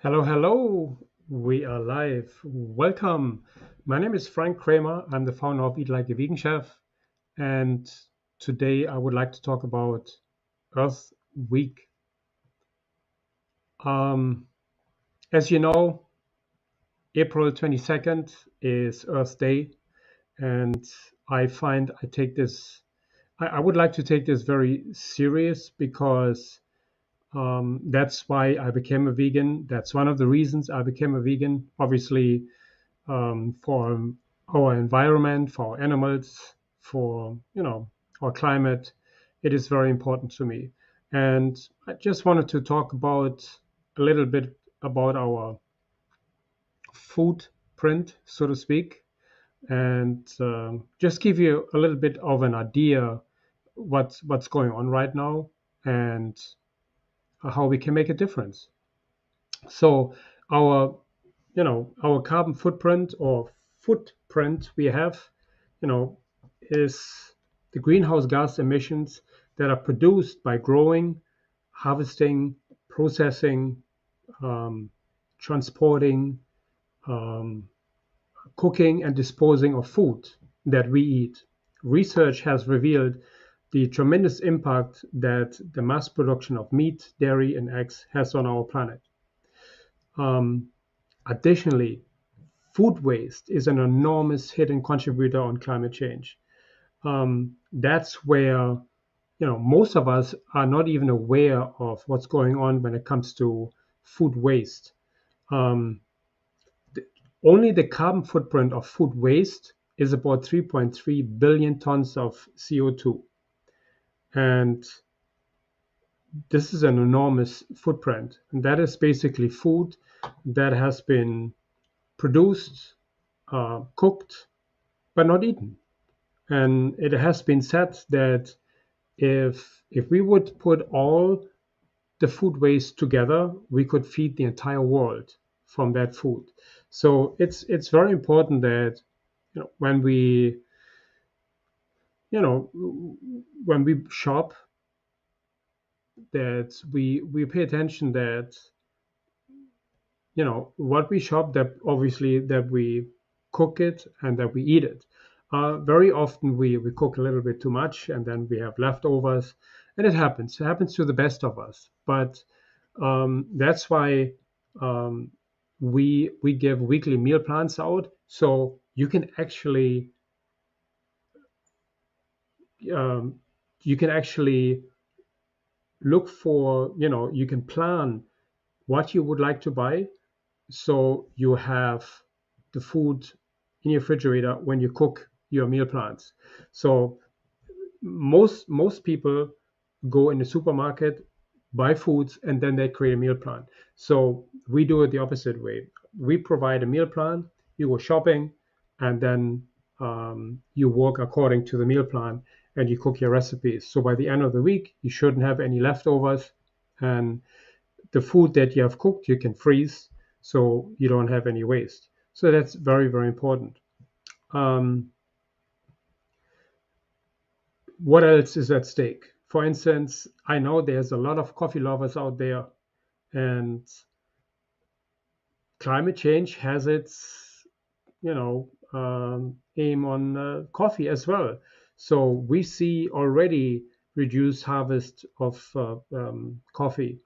Hello, hello. We are live. Welcome. My name is Frank Kramer. I'm the founder of Eat Like a Vegan Chef. And today I would like to talk about Earth Week. Um, as you know, April 22nd is Earth Day. And I take this, I would like to take this very serious because that's why I became a vegan. That's one of the reasons I became a vegan. Obviously, for our environment, for our animals, for our climate. It is very important to me, and I just wanted to talk about a little bit about our footprint, so to speak, and just give you a little bit of an idea what's going on right now and how we can make a difference. So our our carbon footprint or footprint we have, you know, is the greenhouse gas emissions that are produced by growing, harvesting, processing, um, transporting, um, cooking, and disposing of food that we eat. Research has revealed the tremendous impact that the mass production of meat, dairy, and eggs has on our planet. Um, Additionally, food waste is an enormous hidden contributor on climate change. That's where most of us are not even aware of what's going on when it comes to food waste. Um, Only the carbon footprint of food waste is about 3.3 billion tons of CO2, and this is an enormous footprint. And that is basically food that has been produced, cooked, but not eaten. And it has been said that if we would put all the food waste together, we could feed the entire world from that food. So it's very important that when we you know when we shop, that we pay attention that what we shop, that obviously that we cook it and that we eat it. Very often we cook a little bit too much and then we have leftovers, and it happens to the best of us. But that's why um, we give weekly meal plans out, so um, you can actually look for, you can plan what you would like to buy, so you have the food in your refrigerator when you cook your meal plans. So most people go in the supermarket, buy foods, and then they create a meal plan. So we do it the opposite way. We provide a meal plan, you go shopping, and then you work according to the meal plan and you cook your recipes. So by the end of the week, you shouldn't have any leftovers, and the food that you have cooked you can freeze, so you don't have any waste. So that's very, very important. um, what else is at stake? For instance, I know there's a lot of coffee lovers out there, and climate change has its aim on coffee as well. So we see already reduced harvest of coffee,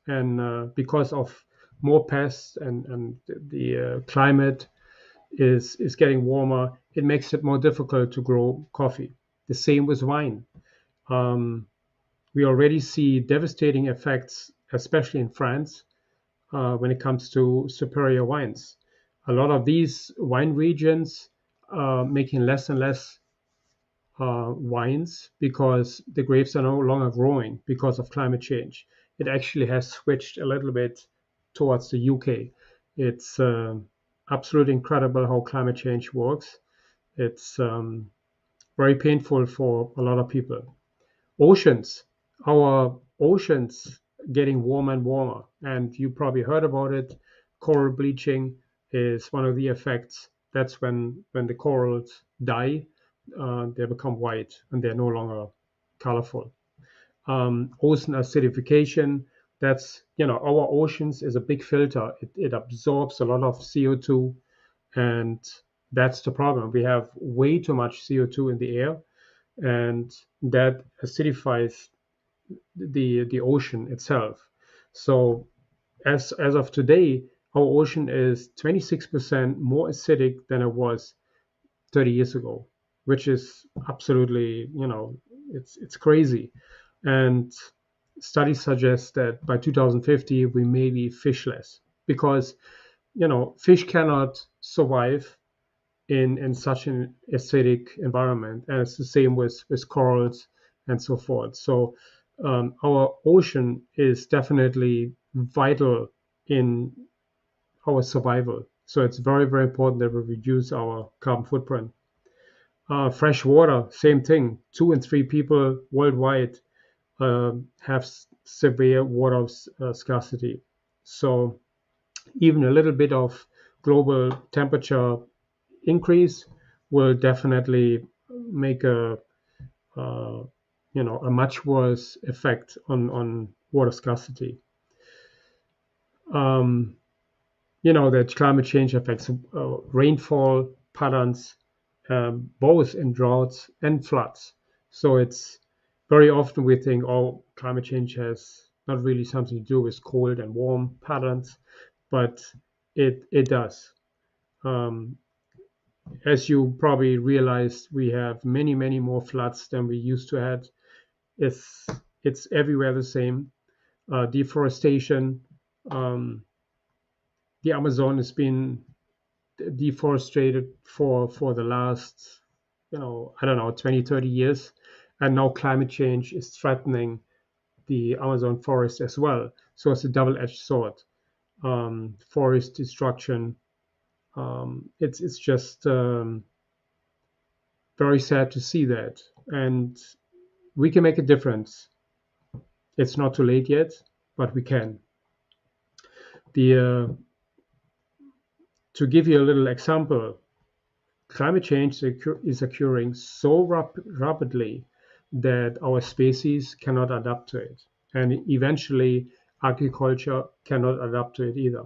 and because of more pests, and the climate is getting warmer, it makes it more difficult to grow coffee. The same with wine. Um, we already see devastating effects, especially in France, when it comes to superior wines. A lot of these wine regions are making less and less wines because the grapes are no longer growing because of climate change. It actually has switched a little bit towards the UK. It's absolutely incredible how climate change works. It's very painful for a lot of people. Oceans, our oceans getting warmer and warmer, and you probably heard about it. Coral bleaching is one of the effects. That's when the corals die, they become white and they're no longer colorful. Ocean acidification, That's, our oceans is a big filter. It absorbs a lot of CO2, and that's the problem. We have way too much CO2 in the air, and that acidifies the ocean itself. So as of today, our ocean is 26% more acidic than it was 30 years ago, which is absolutely, it's crazy. And studies suggest that by 2050 we may be fishless because, fish cannot survive in such an acidic environment, and it's the same with corals and so forth. So our ocean is definitely vital in our survival. So it's very, very important that we reduce our carbon footprint. Fresh water, same thing. 2 in 3 people worldwide have severe water scarcity. So even a little bit of global temperature increase will definitely make uh, a much worse effect on water scarcity. Um, that climate change affects rainfall patterns, both in droughts and floods. So it's very often we think, oh, climate change has not really something to do with cold and warm patterns, but it does. Um, as you probably realized, we have many, many more floods than we used to have. It's it's everywhere the same. Deforestation. Um, the Amazon has been deforested for the last, I don't know, 20, 30 years, and now climate change is threatening the Amazon forest as well. So it's a double-edged sword. Forest destruction. It's just very sad to see that, and we can make a difference. It's not too late yet, but we can. The To give you a little example, climate change is occurring so rapidly that our species cannot adapt to it, and eventually agriculture cannot adapt to it either.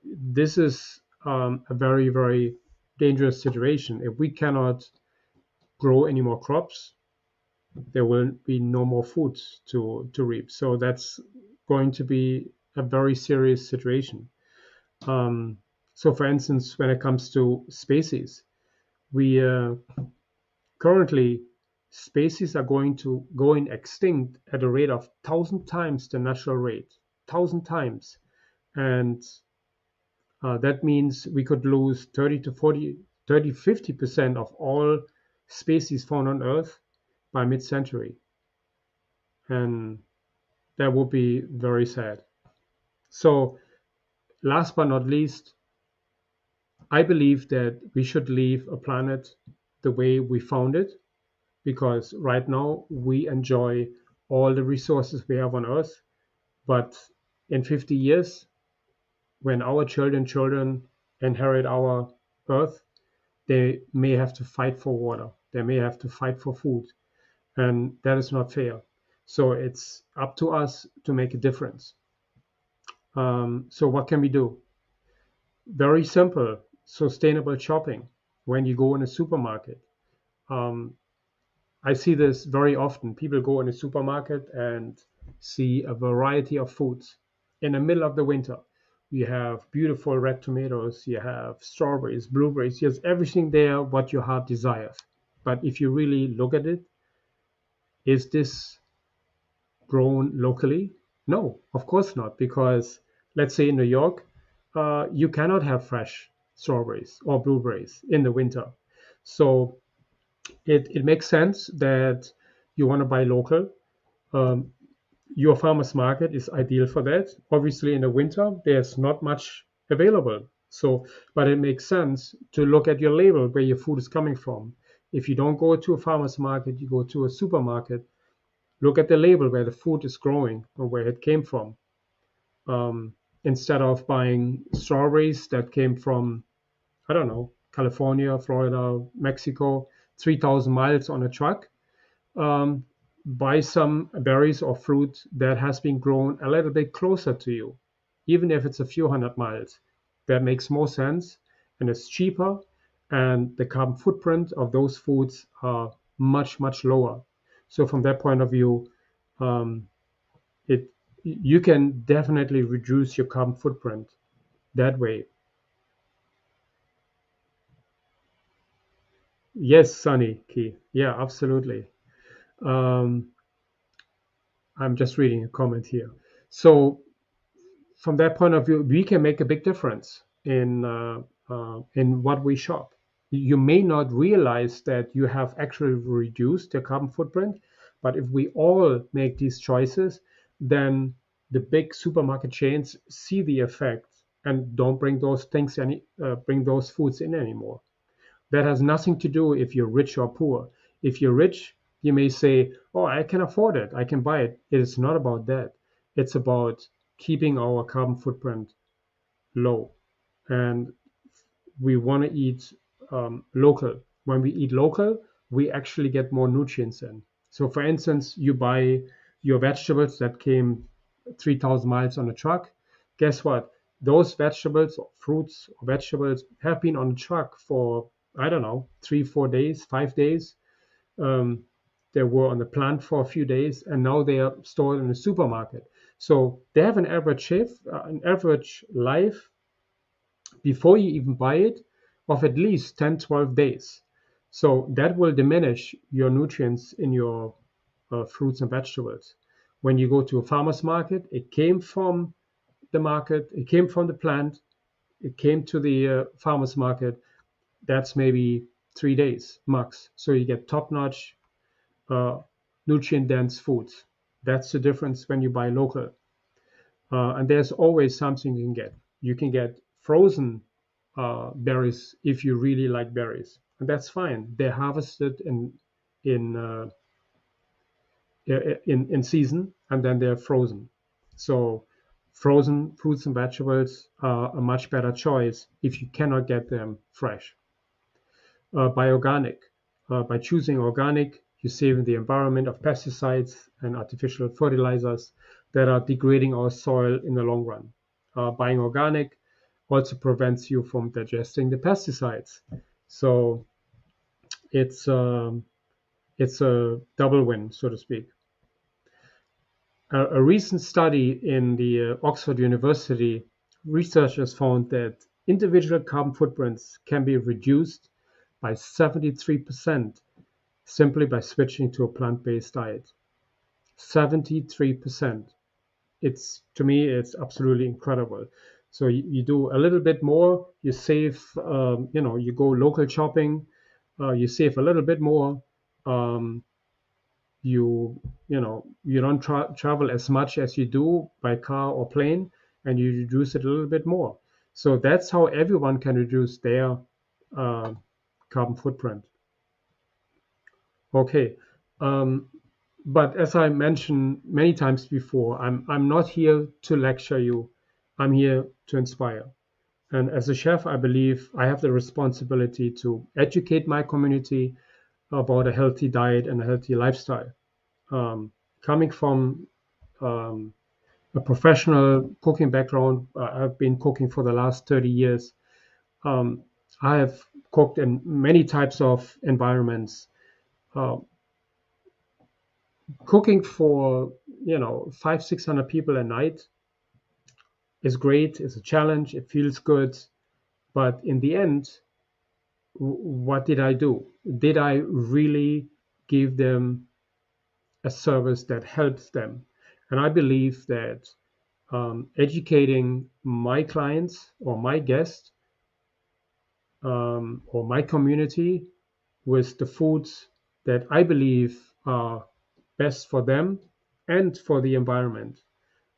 This is a very, very dangerous situation. If we cannot grow any more crops, there will be no more food to reap. So that's going to be a very serious situation. Um, so, for instance, when it comes to species, we currently species are going extinct at a rate of 1,000 times the natural rate, 1,000 times, and that means we could lose 30 to 40, 30, 50% of all species found on Earth by mid-century, and that would be very sad. So, last but not least, I believe that we should leave a planet the way we found it, because right now we enjoy all the resources we have on Earth. But in 50 years, when our children inherit our Earth, they may have to fight for water. They may have to fight for food. And that is not fair. So it's up to us to make a difference. So what can we do? Very simple, sustainable shopping. When you go in a supermarket, um, I see this very often. People go in a supermarket and see a variety of foods. In the middle of the winter, you have beautiful red tomatoes, you have strawberries, blueberries, there's everything there what your heart desires. But if you really look at it, is this grown locally? No, of course not, because let's say in New York, you cannot have fresh strawberries or blueberries in the winter. So it makes sense that you want to buy local. Um, your farmer's market is ideal for that. Obviously, in the winter, there's not much available. So, but it makes sense to look at your label where your food is coming from. If you don't go to a farmer's market, you go to a supermarket, look at the label where the food is growing or where it came from. Instead of buying strawberries that came from, I don't know, California, Florida, Mexico, 3,000 miles on a truck, um, buy some berries or fruit that has been grown a little bit closer to you, even if it's a few hundred miles. That makes more sense and it's cheaper, and the carbon footprint of those foods are much, much lower. So from that point of view, um, it you can definitely reduce your carbon footprint that way. Yes, Sunny Key. Yeah, absolutely. Um, I'm just reading a comment here. So from that point of view, we can make a big difference in what we shop. You may not realize that you have actually reduced your carbon footprint, but if we all make these choices, then the big supermarket chains see the effect and don't bring those foods in anymore. That has nothing to do if you're rich or poor. If you're rich, you may say, "Oh, I can afford it. I can buy it." It is not about that. It's about keeping our carbon footprint low. And we want to eat local. When we eat local, we actually get more nutrients in. So, for instance, you buy your vegetables that came 3,000 miles on a truck. Guess what? Those vegetables, or fruits, or vegetables have been on the truck for, I don't know, 3, 4 days, 5 days. Um, they were on the plant for a few days, and now they are stored in the supermarket. So they have an average life before you even buy it of at least 10, 12 days. So that will diminish your nutrients in your fruits and vegetables. When you go to a farmer's market, it came from the market, it came from the plant, it came to the farmer's market. That's maybe 3 days max. So you get top notch, uh, nutrient dense foods. That's the difference when you buy local. And there's always something you can get. You can get frozen berries if you really like berries, and that's fine. They're harvested in uh, in season, and then they're frozen. So frozen fruits and vegetables are a much better choice if you cannot get them fresh. By organic, by choosing organic, you save the environment of pesticides and artificial fertilizers that are degrading our soil in the long run. Buying organic also prevents you from digesting the pesticides. So it's um, it's a double win, so to speak. A recent study in the Oxford University, researchers found that individual carbon footprints can be reduced by 73% simply by switching to a plant-based diet. 73%. It's to me, it's absolutely incredible. So you do a little bit more, you save, you go local shopping, you save a little bit more. Um, you you don't travel as much as you do by car or plane, and you reduce it a little bit more. So that's how everyone can reduce their uh, carbon footprint. Okay. Um, but as I mentioned many times before, I'm not here to lecture you. I'm here to inspire. And as a chef, I believe I have the responsibility to educate my community about a healthy diet and a healthy lifestyle. Um, Coming from um, a professional cooking background, I've been cooking for the last 30 years. Um, I have cooked in many types of environments. Uh, Cooking for 500, 600 people a night is great. It's a challenge. It feels good. But in the end, what did I do? Did I really give them a service that helps them? And I believe that educating my clients or my guests or my community with the foods that I believe are best for them and for the environment.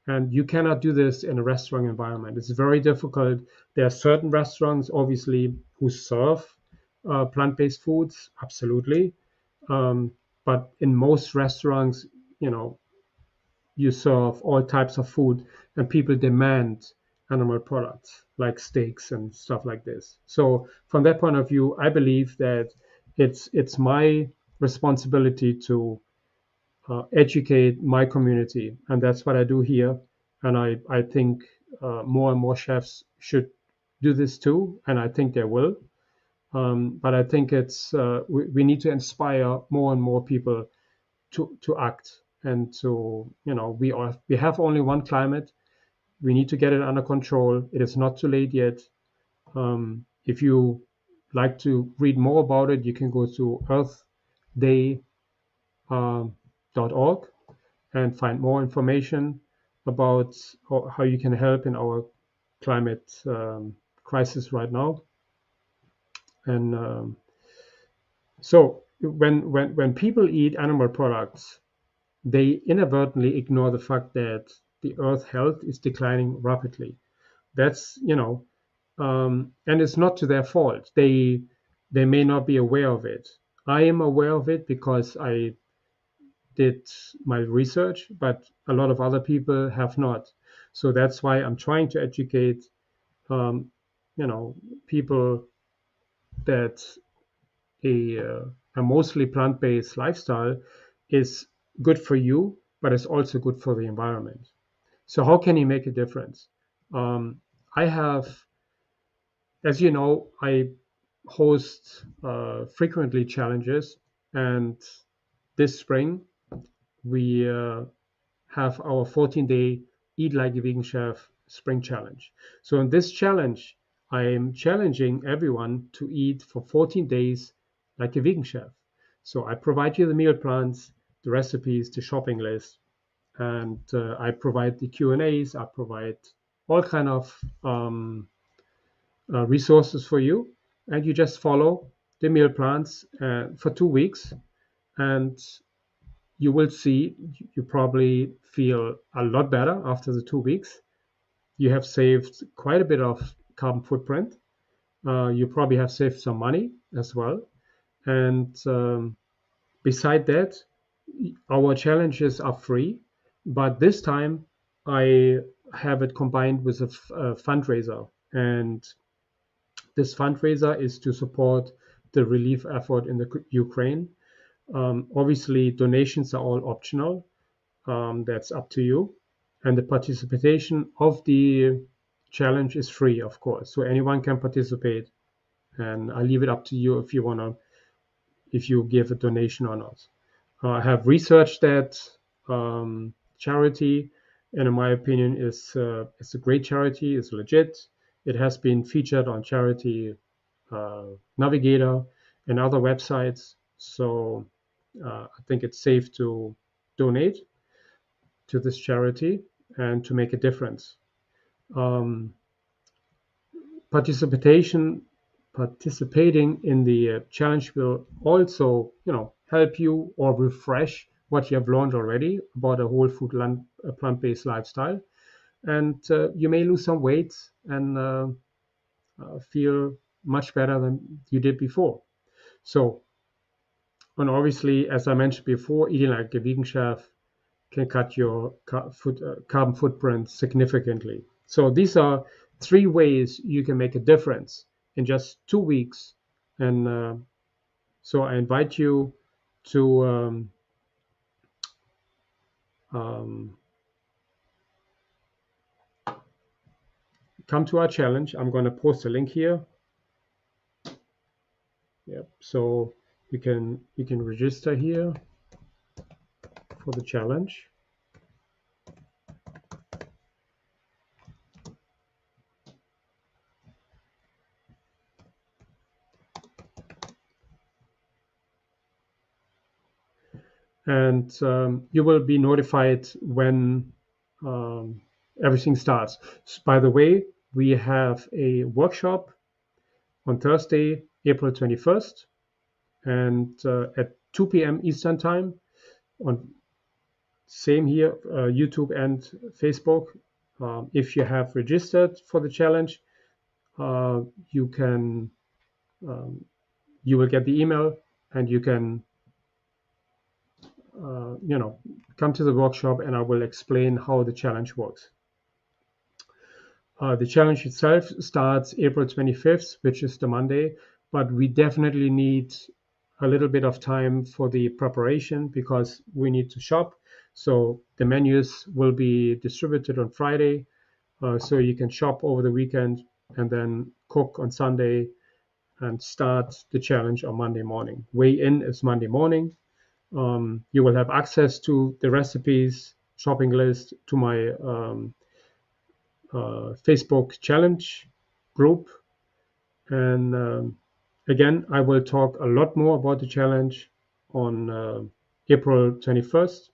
And you cannot do this in a restaurant environment. It's very difficult. There are certain restaurants, obviously, who serve plant-based foods, absolutely. Um, but in most restaurants, you know, you serve all types of food, and people demand animal products like steaks and stuff like this. So from that point of view, I believe that it's my responsibility to educate my community, and that's what I do here. And I think more and more chefs should do this too, and I think they will. But I think we need to inspire more and more people to act and to, we have only one climate. We need to get it under control. It is not too late yet. If you like to read more about it, you can go to earthday.org and find more information about how you can help in our climate crisis right now. And so when people eat animal products, they inadvertently ignore the fact that the Earth health is declining rapidly. That's, and it's not to their fault. They may not be aware of it. I am aware of it because I did my research, but a lot of other people have not. So that's why I'm trying to educate, um, people that a mostly plant-based lifestyle is good for you, but it's also good for the environment. So how can you make a difference? I have, as you know, I host frequently challenges, and this spring we have our 14-day Eat Like a Vegan Chef Spring Challenge. So in this challenge, I am challenging everyone to eat for 14 days like a vegan chef. So I provide you the meal plans, the recipes, the shopping list, and I provide the Q&As. I provide all kind of resources for you, and you just follow the meal plans for 2 weeks, and you will see you probably feel a lot better after the 2 weeks. You have saved quite a bit of carbon footprint. You probably have saved some money as well. And beside that, our challenges are free, but this time I have it combined with a fundraiser. And this fundraiser is to support the relief effort in the Ukraine. Obviously, donations are all optional. That's up to you. And the participation of the challenge is free, of course. So anyone can participate. And I leave it up to you if you give a donation or not. I have researched that charity, and in my opinion, it's a great charity. It's legit. It has been featured on Charity Navigator and other websites. So I think it's safe to donate to this charity and to make a difference. Um, participation Participating in the challenge will also, help you or refresh what you have learned already about a whole food plant-based lifestyle, and you may lose some weight and feel much better than you did before. So, and obviously, as I mentioned before, eating like a vegan chef can cut your carbon footprint significantly. So these are three ways you can make a difference in just 2 weeks. And so I invite you to um, come to our challenge. I'm going to post a link here. Yep. So you can register here for the challenge. And you will be notified when everything starts. So, by the way, we have a workshop on Thursday, April 21st, and at 2 p.m. Eastern Time on same here, YouTube and Facebook. If you have registered for the challenge, you can you will get the email, and you can come to the workshop, and I will explain how the challenge works. The challenge itself starts April 25th, which is the Monday, but we definitely need a little bit of time for the preparation because we need to shop. So the menus will be distributed on Friday, so you can shop over the weekend and then cook on Sunday and start the challenge on Monday morning. Weigh in is Monday morning. You will have access to the recipes, shopping list, to my Facebook challenge group. And again, I will talk a lot more about the challenge on April 21st.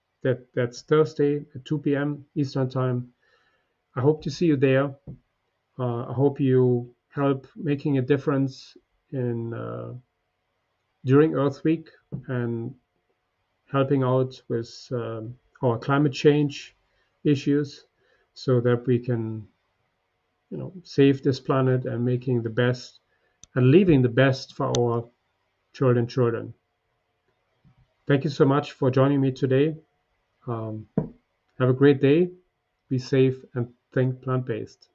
That's Thursday at 2 p.m. Eastern Time. I hope to see you there. I hope you help making a difference in during Earth Week and helping out with our climate change issues, so that we can, save this planet and making the best and leaving the best for our children. Thank you so much for joining me today. Um, have a great day. Be safe and think plant based.